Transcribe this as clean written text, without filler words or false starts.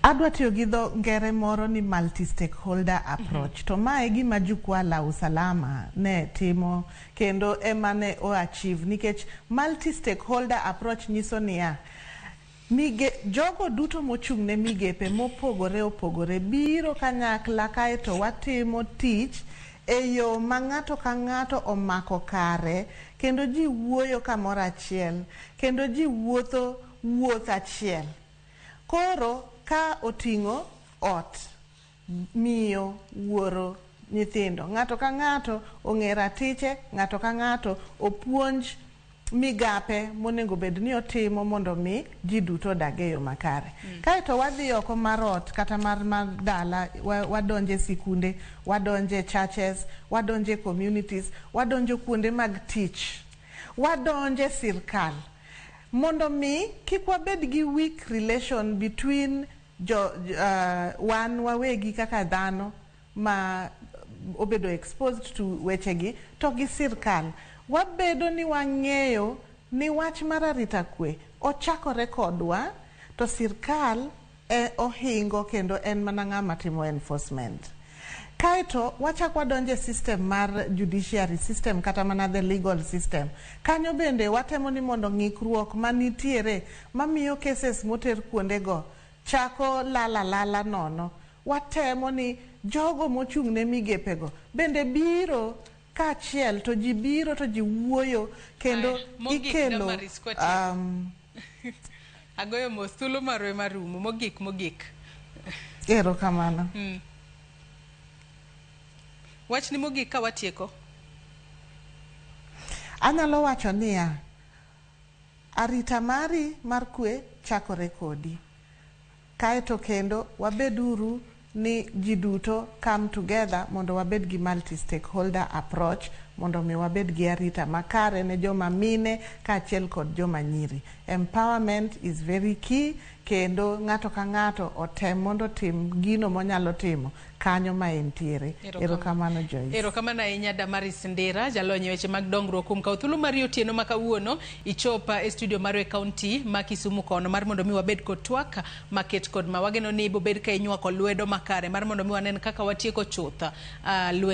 Adwa tiyo gi dho ngere moro ni multi-stakeholder approach. To mae gima jukwaa la usalama ne timo kendo emane o achieve nikech multi-stakeholder approach nyiso niya jogo duto mochung' ne migepe mopogore opogore biro kanyakla kaeto watimo tich e yo ma ng'ato ka ng'ato omako kare kendo ji wuoyo kamoro achiel kendo ji wuoth achiel. Koro ka oting'o ot, miyo, wuoro, nyithindo, ng'ato ka ng'ato ong'e ratiche, ng'ato ka ng'ato opuonj migape monego bed ni otimo mondo mi ji duto odag e yo makare. Kaeto wadhi oko mar ot kata mar dala, wadonje sikunde, wadonje churches, wadonje communities, wadonje kuonde mag tich, wadonje sirkal. Mondo mi kik wabed gi weak relation between wan wawegi kaka dhano ma obedo exposed to wechegi to gi sirkal. Wabedo ni wang'eyo ni wach mar arita kwe ochakore kodwa to sirkal ohingo kendo en mana ng'ama timo enforcement. Kaeto wachak wadonje system mar judiciary system kata mana the legal system. Kanyo bende watemo ni mondo ng'ikruok manitiere mamiyo cases moter kuondego chako lala nono. Watemo ni jogo mochung' ne migepego bende biro kachiel to ji biro to ji wuoyo kendo ikelo agoyo mos thuolo marwe marumo mogik ero kamano. Wach ni mogik ka watieko. Anyalo wacho niya arita mari mar kwe chakore kodi. Kaeto kendo wabeduru ni ji duto come together mondo wabed gi multi-stakeholder approach mondo mi wabed gi arita makare ne joma mine kaachiel kod joma nyiri. Empowerment is very key kendo ng'ato ka ng'ato otem mondo tim gino monyalo timo kanyo ma entiere. Erokamano Joyce. Erokamano ahinya Damaryce Ndira, jalony weche mag dongruok kuom kawo thuolo mar otieno ma kawuono ichopa e studio mar kaunti ma Kisumu kono mar mondo mi wabed kod twak maket kod mawageno ni bobed ka inywako lwedo makare mar mondo mi wanen kaka watieko chutha lwedo